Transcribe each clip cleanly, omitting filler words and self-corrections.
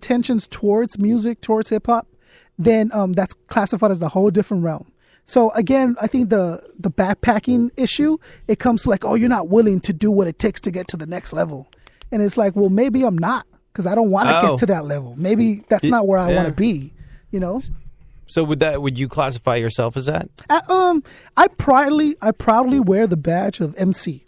intentions towards music, towards hip hop, then that's classified as a whole different realm. So again, I think the backpacking issue, it comes to like, oh, you're not willing to do what it takes to get to the next level. And it's like, well, maybe I'm not, because I don't want to get to that level. Maybe that's not where I want to be, you know? So would you classify yourself as that? I proudly wear the badge of MC.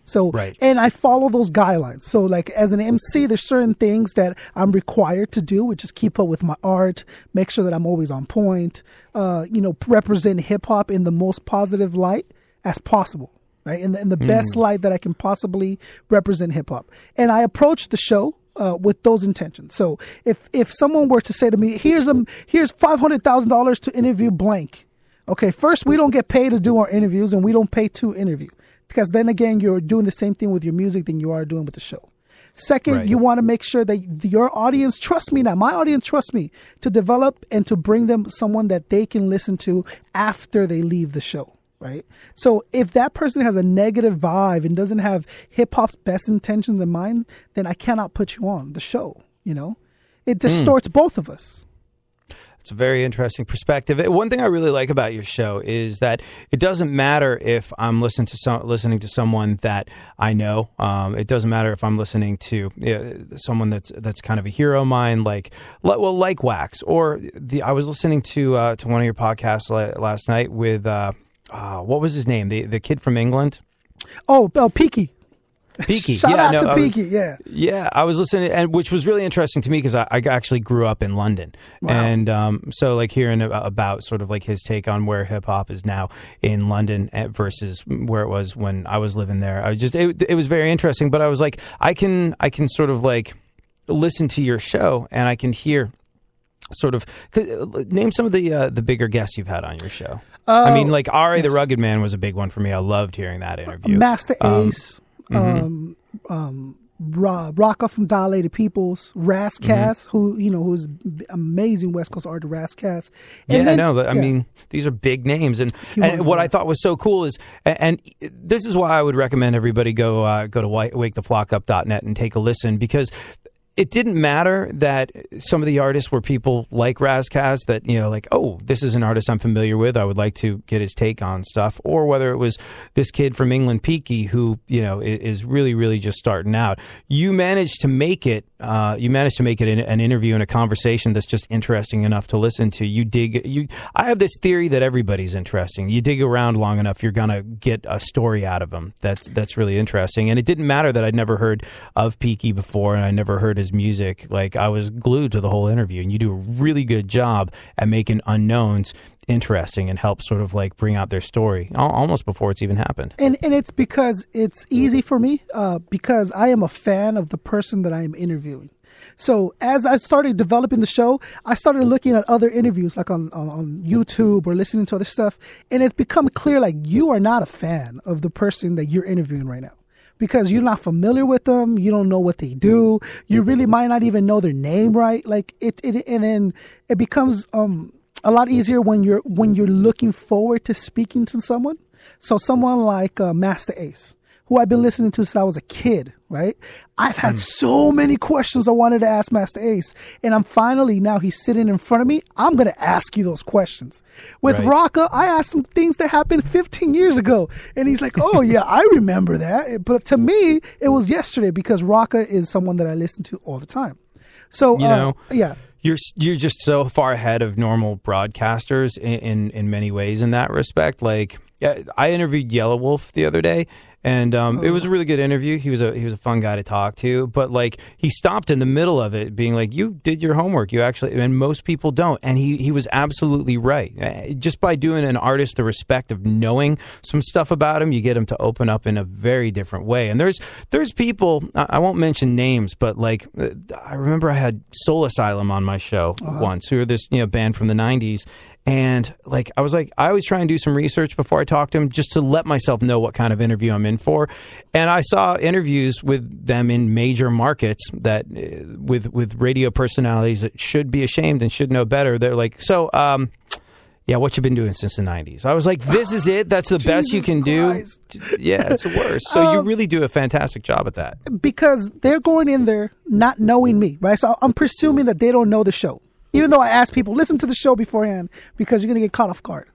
So, right. And I follow those guidelines. So like as an MC, there's certain things that I'm required to do, which is keep up with my art, make sure that I'm always on point, represent hip hop in the most positive light as possible, right? In the best light that I can possibly represent hip hop. And I approach the show with those intentions. So if someone were to say to me, here's $500,000 to interview blank. Okay, first, we don't get paid to do our interviews, and we don't pay to interview. Because then again, you're doing the same thing with your music than you are doing with the show. Second, you want to make sure that your audience trusts me now. My audience trusts me to develop and to bring them someone that they can listen to after they leave the show, right? So if that person has a negative vibe and doesn't have hip hop's best intentions in mind, then I cannot put you on the show, you know? It distorts both of us. It's a very interesting perspective. One thing I really like about your show is that it doesn't matter if I'm listening to someone that I know. It doesn't matter if I'm listening to someone that's kind of a hero of mine, like Wax. Or I was listening to one of your podcasts last night with what was his name? The kid from England. Peaky. Peaky. Shout out to Peaky, yeah. Yeah, I was listening, and which was really interesting to me because I actually grew up in London. Wow. And so like hearing about sort of like his take on where hip hop is now in London versus where it was when I was living there. It was very interesting, but I was like, I can sort of like listen to your show and I can hear sort of name some of the bigger guests you've had on your show. I mean, like Ari the Rugged Man was a big one for me. I loved hearing that interview. Master Ace. Rocka from Dilated Peoples, Razzcast, who's amazing West Coast artist, Razzcast. I mean, these are big names, and what I thought was so cool is, and this is why I would recommend everybody go to waketheflockup.net and take a listen, because it didn't matter that some of the artists were people like Razzcast that, like, oh, this is an artist I'm familiar with. I would like to get his take on stuff. Or whether it was this kid from England, Peaky, who, is really, really just starting out. You managed to make it an interview and a conversation that's just interesting enough to listen to. I have this theory that everybody's interesting. You dig around long enough, you're going to get a story out of them. That's really interesting. And it didn't matter that I'd never heard of Peaky before and I never heard his music. Like, I was glued to the whole interview, and you do a really good job at making unknowns interesting and help sort of like bring out their story almost before it's even happened. And it's because it's easy for me because I am a fan of the person that I am interviewing. So as I started developing the show, I started looking at other interviews like on YouTube or listening to other stuff, and it's become clear like you are not a fan of the person that you're interviewing right now. Because you're not familiar with them, you don't know what they do, you really might not even know their name right. Like and then it becomes a lot easier when you're looking forward to speaking to someone. So someone like Master Ace, who I've been listening to since I was a kid, right? I've had so many questions I wanted to ask Master Ace, and I'm finally, now he's sitting in front of me, I'm going to ask you those questions. With Rocka, I asked him things that happened 15 years ago, and he's like, oh yeah, I remember that. But to me, it was yesterday because Rocka is someone that I listen to all the time. So, yeah. You're just so far ahead of normal broadcasters in many ways in that respect. Like, I interviewed Yellow Wolf the other day, and it was a really good interview. He was a fun guy to talk to, but like he stopped in the middle of it, being like, "You did your homework. You actually," and most people don't. And he was absolutely right. Just by doing an artist the respect of knowing some stuff about him, you get him to open up in a very different way. And there's people, I won't mention names, but like I remember I had Soul Asylum on my show once, who are this band from the '90s. And like I always try and do some research before I talk to him, just to let myself know what kind of interview I'm in for. And I saw interviews with them in major markets that with radio personalities that should be ashamed and should know better. They're like, so yeah, what you been doing since the 90s? I was like, this is it? That's the best you can Christ. do? Yeah, it's the worst. So you really do a fantastic job at that. Because they're going in there not knowing me, right? So I'm presuming that they don't know the show. Even though I ask people, listen to the show beforehand because you're going to get caught off guard.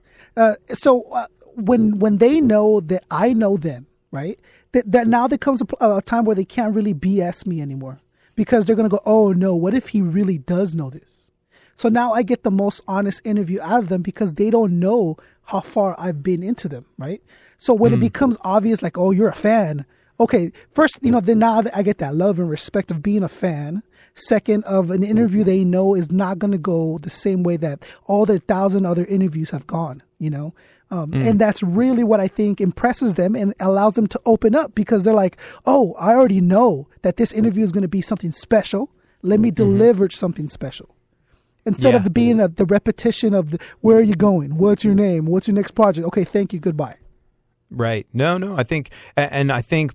When they know that I know them, right? That now there comes a time where they can't really BS me anymore. Because they're going to go, oh no, what if he really does know this? So now I get the most honest interview out of them because they don't know how far I've been into them, right? So when it becomes obvious, like, oh, you're a fan. Okay, first, then now I get that love and respect of being a fan. Second, of an interview they know is not going to go the same way that all the 1,000 other interviews have gone, And that's really what I think impresses them and allows them to open up because they're like, oh, I already know that this interview is going to be something special. Let me deliver something special. Instead of being the repetition of where are you going? What's your name? What's your next project? Okay, thank you. Goodbye. Right. No, I think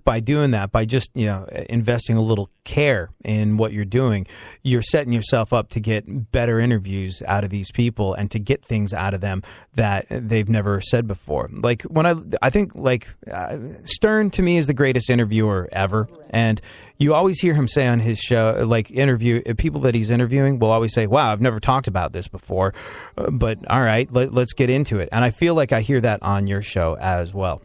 by doing that, by just, investing a little care in what you're doing, you're setting yourself up to get better interviews out of these people and to get things out of them that they've never said before. Like when I think Stern to me is the greatest interviewer ever. And you always hear him say on his show, people that he's interviewing will always say, wow, I've never talked about this before, but all right, let's get into it. And I feel like I hear that on your show as well.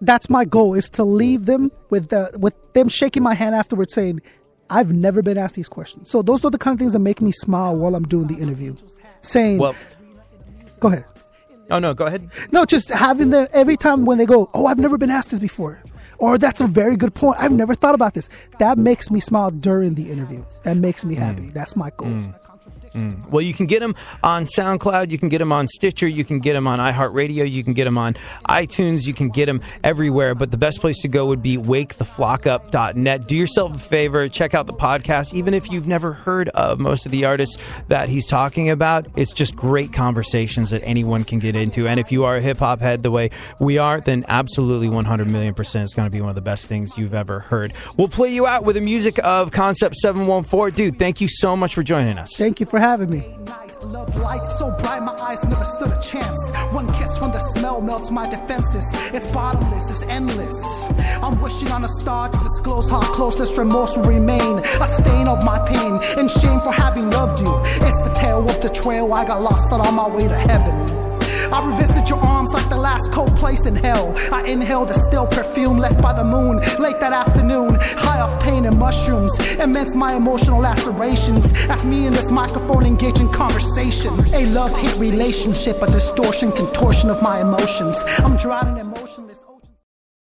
That's my goal, is to leave them with them shaking my hand afterwards saying, I've never been asked these questions. So those are the kind of things that make me smile while I'm doing the interview. Saying, go ahead. Oh, no, go ahead. No, just having them every time when they go, oh, I've never been asked this before. Or that's a very good point. I've never thought about this. That makes me smile during the interview. That makes me happy. That's my goal. Well, you can get them on SoundCloud. You can get them on Stitcher. You can get them on iHeartRadio. You can get them on iTunes. You can get them everywhere. But the best place to go would be waketheflockup.net. Do yourself a favor. Check out the podcast. Even if you've never heard of most of the artists that he's talking about, it's just great conversations that anyone can get into. And if you are a hip-hop head the way we are, then absolutely 100,000,000% it's going to be one of the best things you've ever heard. We'll play you out with the music of Koncept 714. Dude, thank you so much for joining us. Thank you for having me. Love light so bright my eyes never stood a chance. One kiss from the smell melts my defenses. It's bottomless, it's endless. I'm wishing on a star to disclose how close this remorse will remain. A stain of my pain and shame for having loved you. It's the tale of the trail I got lost on my way to heaven. I revisit your arms like the last cold place in hell. I inhale the still perfume left by the moon late that afternoon, high off pain and mushrooms. Immense my emotional lacerations. That's me in this microphone engaging conversation. A love-hate relationship, a distortion, contortion of my emotions. I'm drowning emotionless.